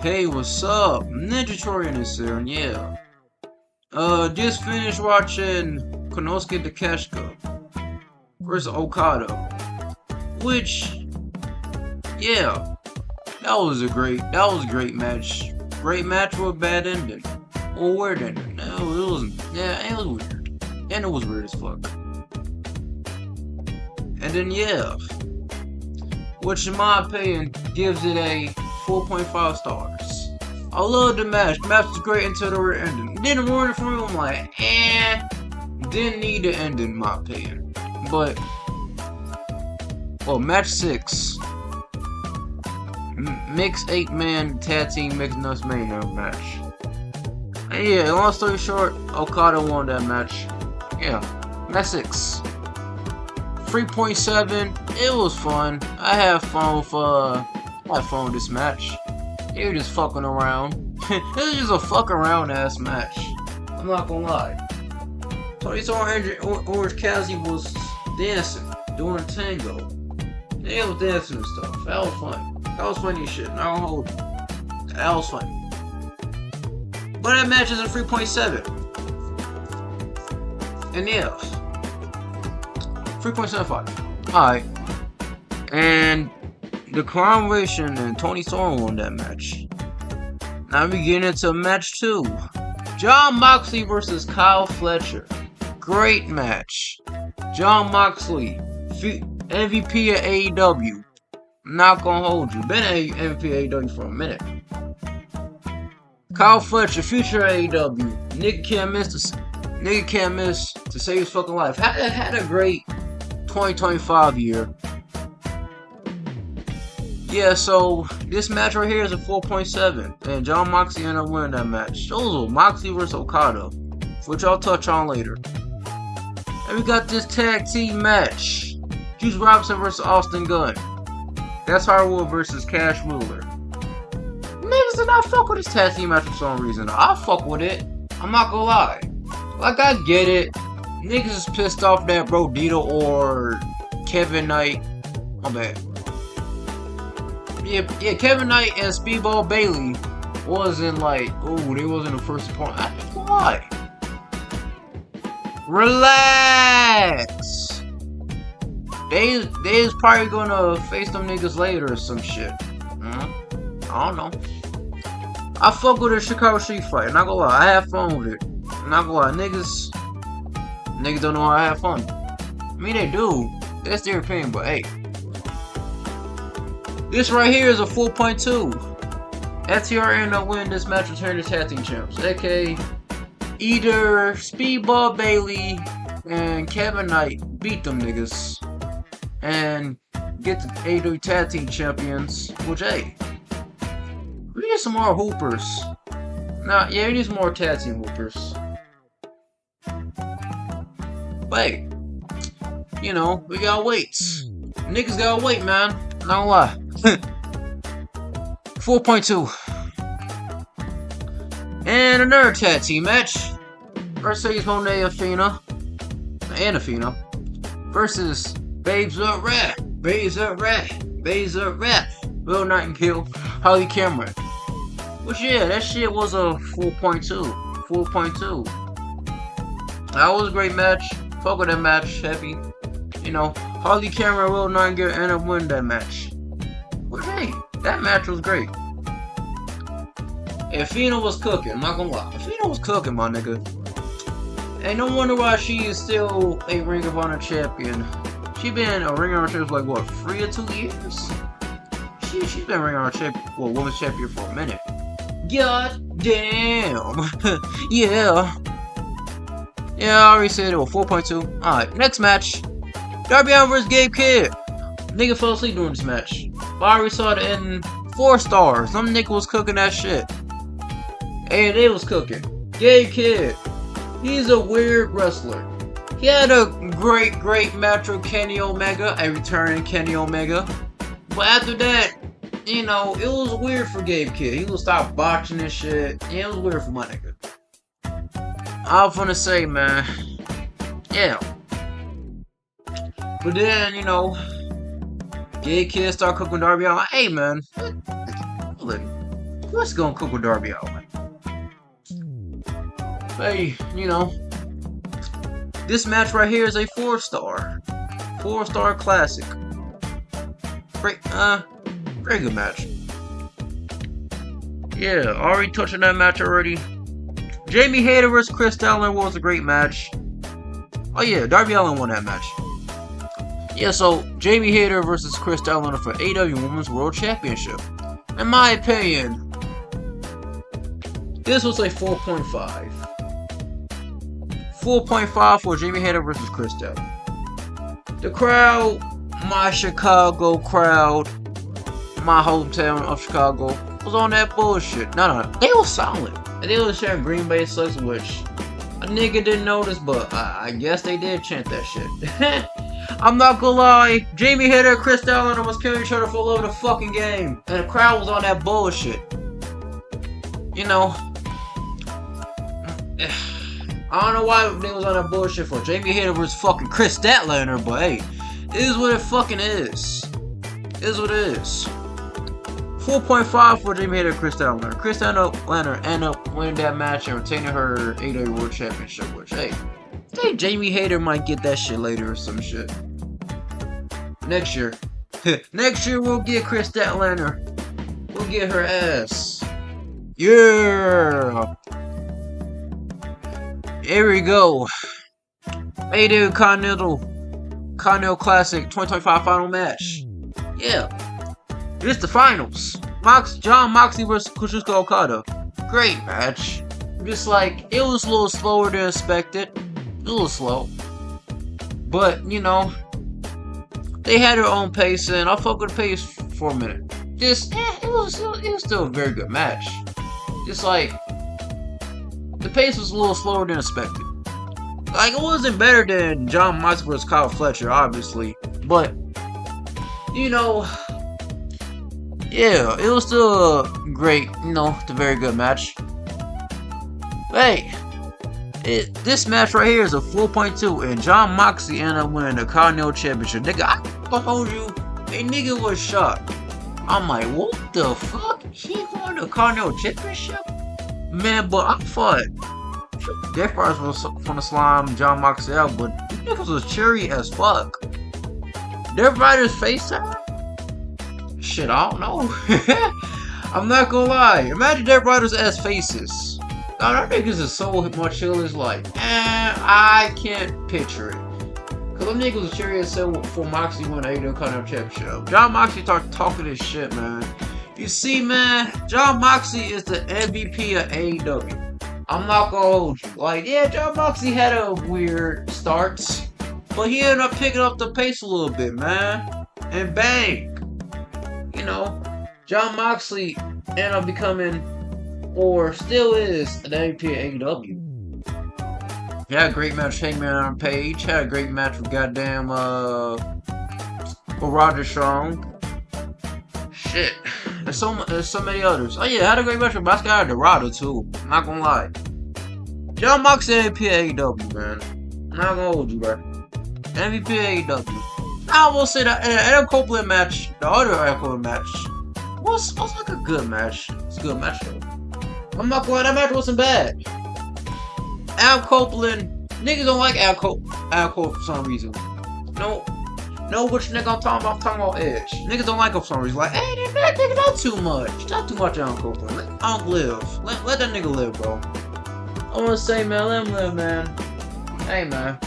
Hey, what's up? Ninja Torian is here, and yeah. Just finished watching Konosuke Takeshita versus Okada. Which, yeah, that was a great match. Great match with a bad ending. Or weird ending. No, it wasn't. Yeah, it was weird. And it was weird as fuck. And then, yeah, which in my opinion gives it a 4.5 stars. I love the match. The match was great until the weird ending. Didn't ruin it for me. I'm like, didn't need the ending in my opinion. But, well, match 6. Mixed 8-man tag team mixed nuts mania match. And yeah, long story short, Okada won that match. Yeah, match 6. 3.7. It was fun. I had fun with this match. They were just fucking around. It was just a fuck around ass match. I'm not gonna lie. Tony Orange Cassidy was dancing, doing tango. They was dancing and stuff. That was fun. That was funny as shit. Not gonna hold you. That was funny. But that match is a 3.7. And yeah. 3.75. Alright. And the Crown Ration and Tony Storm won that match. Now we get into match 2. Jon Moxley versus Kyle Fletcher. Great match. Jon Moxley, MVP of AEW. Not gonna hold you. Been MVP of AEW for a minute. Kyle Fletcher, future AEW. Nigga can't miss to save his fucking life. Had a great 2025 year. Yeah, so this match right here is a 4.7, and Jon Moxley ended up winning that match. Those were Moxley versus Okada, which I'll touch on later. And we got this tag team match: Juice Robinson versus Austin Gunn. That's Hardwood versus Cash Wheeler. Niggas did not fuck with this tag team match for some reason. I fuck with it. I'm not gonna lie. Like, I get it. Niggas is pissed off that Brodito or Kevin Knight. My bad. Yeah, Kevin Knight and Speedball Bailey wasn't like, they wasn't the first opponent. I ain't gonna lie. Relax. They is probably gonna face them niggas later or some shit. I don't know. I fuck with the Chicago Street Fight. Not gonna lie, I have fun with it. Not gonna lie, niggas don't know how I have fun. I mean, they do. That's their opinion, but hey. This right here is a 4.2. FTR ended up winning this match, returning the tag team champs. A.K.A. either Speedball Bailey and Kevin Knight beat them niggas and get the AEW tag team champions. Which, hey, we need some more hoopers. Nah, yeah, we need some more tag team hoopers. But hey, you know, we gotta wait. Niggas gotta wait, man. Not gonna lie. 4.2. And another tag team match. Mercedes Moné and Athena versus Babes of Wrath, Will Nightingale, Holly Cameron. Which, yeah, that shit was a 4.2. 4.2. That was a great match. Fuck with that match, heavy. You know, Holly Cameron and Will Nightingale ended up winning that match. But hey, that match was great. And Athena was cooking, I'm not gonna lie. Athena was cooking, my nigga. And no wonder why she is still a Ring of Honor champion. She been a Ring of Honor champion for like, what, 3 or 2 years? She's been Ring of Honor champion, well, women's champion for a minute. God damn. Yeah. Yeah, I already said it was 4.2. Alright, next match. Darby Allin vs. Gabe Kidd. Nigga fell asleep during this match. But I already saw the ending. 4 stars. Some nigga was cooking that shit. And they was cooking. Gabe Kidd. He's a weird wrestler. He had a great match with Kenny Omega. A returning Kenny Omega. But after that, you know, it was weird for Gabe Kidd. He would stop botching this shit. Yeah, it was weird for my nigga. I was gonna say, man. Yeah. But then, you know, Gabe Kidd started cooking Darby Allin. Hey, man. Let's go and cook with Darby Allin. Hey, you know, this match right here is a 4-star. 4-star classic. Very good match. Yeah, already touched on that match already. Jamie Hayter vs. Chris Statlander was a great match. Oh yeah, Darby Allin won that match. Yeah, so Jamie Hayter vs. Chris Statlander for AEW Women's World Championship. In my opinion, this was a 4.5. 4.5 for Jamie Hayter vs. Chris Statlander. The crowd, my Chicago crowd, my hometown of Chicago, was on that bullshit. No, they were solid. And they were sharing Green Bay sucks, which a nigga didn't notice, but I guess they did chant that shit. I'm not gonna lie, Jamie Hayter and Chris Statlander was killing each other for love of the fucking game. And the crowd was on that bullshit. You know, I don't know why they was on that bullshit for. Jamie Hayter versus fucking Chris Statlander, but hey, it is what it fucking is. It is what it is. 4.5 for Jamie Hayter and Chris Statlander. Chris Statlander ended up winning that match and retaining her AEW World Championship, which, hey, I think Jamie Hayter might get that shit later or some shit. Next year. Next year we'll get Chris Statlander. We'll get her ass. Yeah! Here we go. AEW Continental Classic 2025 final match. Yeah. It's the finals. John Moxley vs. Kazuchika Okada. Great match. Just like, it was a little slower than expected. A little slow. But, you know, they had their own pace, and I'll fuck with the pace for a minute. It was still a very good match. Just like, the pace was a little slower than expected. Like, it wasn't better than John Moxley vs. Kyle Fletcher, obviously. But, you know, yeah, it was still a great, you know, a very good match. Hey, this match right here is a 4.2, and John Moxley ended up winning the Continental Championship. Nigga, I told you, a nigga was shocked. I'm like, what the fuck? He won the Continental Championship? Man, but I thought Death Riders was from the slime John Moxley out, but niggas was cherry as fuck. Death Riders FaceTime? Shit, I don't know. I'm not gonna lie. Imagine Death Riders as faces. Now, that niggas is so much chill, it's like, I can't picture it. Cause them niggas was cherry as hell for Moxley when they didn't come up championship. John Moxley talking this shit, man. You see, man, John Moxley is the MVP of AEW. I'm not gonna hold you. Like, yeah, John Moxley had a weird start, but he ended up picking up the pace a little bit, man. And bang. You know, John Moxley ended up becoming, or still is, an MVP of AEW. He had a great match with Hangman on Page. Had a great match with goddamn, with Roger Strong. Shit. There's so many others. Oh yeah, had a great match with Mascara Dorado too. I'm not gonna lie. John Moxley MVP of AEW, man. I'm not gonna hold you, bro. MVP of AEW. I will say that Adam Copeland match, the other Adam Copeland match, was like a good match. It's a good match though. I'm not gonna lie, that match wasn't bad. Adam Copeland, niggas don't like Adam Copeland for some reason. No, which nigga I'm talking about? I'm talking about Edge. Niggas don't like him for some reason. Like, hey, that nigga not too much. Not too much Adam Copeland. Let Unc live. Let that nigga live, bro. I wanna say, man, let him live, man. Hey, man.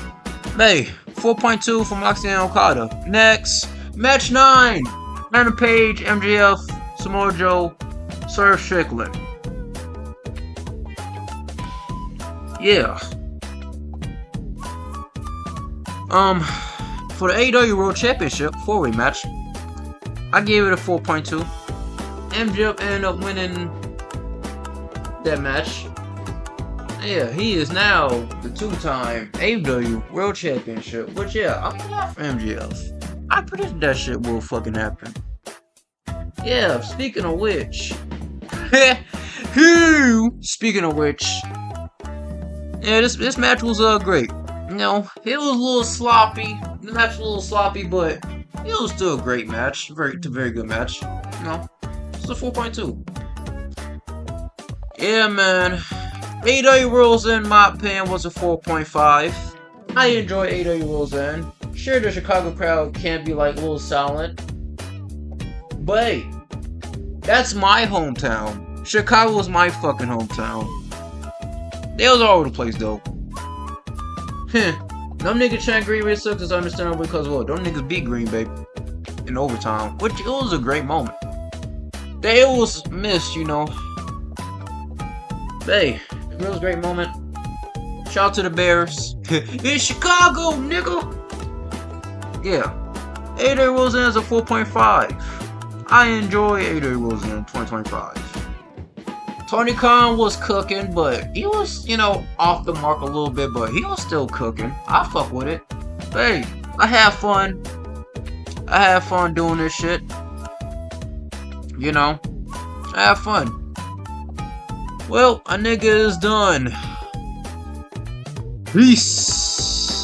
Hey, 4.2 for Moxley and Okada. Next, match 9. Adam Page, MJF, Samoa Joe, Swerve Strickland. Yeah. For the AEW World Championship 4-way match, I gave it a 4.2. MJF ended up winning that match. Yeah, he is now the 2-time AEW World Championship. Which, yeah, I'm glad for MJF. I predicted that shit will fucking happen. Yeah, speaking of which. Speaking of which. Yeah, this match was great. You know, it was a little sloppy. The match was a little sloppy, but it was still a great match. Very good match. You know, it's a 4.2. Yeah, man. AEW Worlds End, in my opinion, was a 4.5. I enjoy AEW Worlds End. Sure, the Chicago crowd can be like a little silent, but hey, that's my hometown. Chicago was my fucking hometown. They was all over the place though. Them niggas chant Green Bay sucks is understandable because well, them niggas beat Green Bay in overtime, which it was a great moment. They was missed, you know. Hey, it was a great moment. Shout out to the Bears. In Chicago, nigga! Yeah. AEW Worlds End is a 4.5. I enjoy AEW Worlds End 2025. Tony Khan was cooking, but he was, you know, off the mark a little bit, but he was still cooking. I fuck with it. Hey, I have fun. I have fun doing this shit. You know, I have fun. Well, a nigga is done. Peace.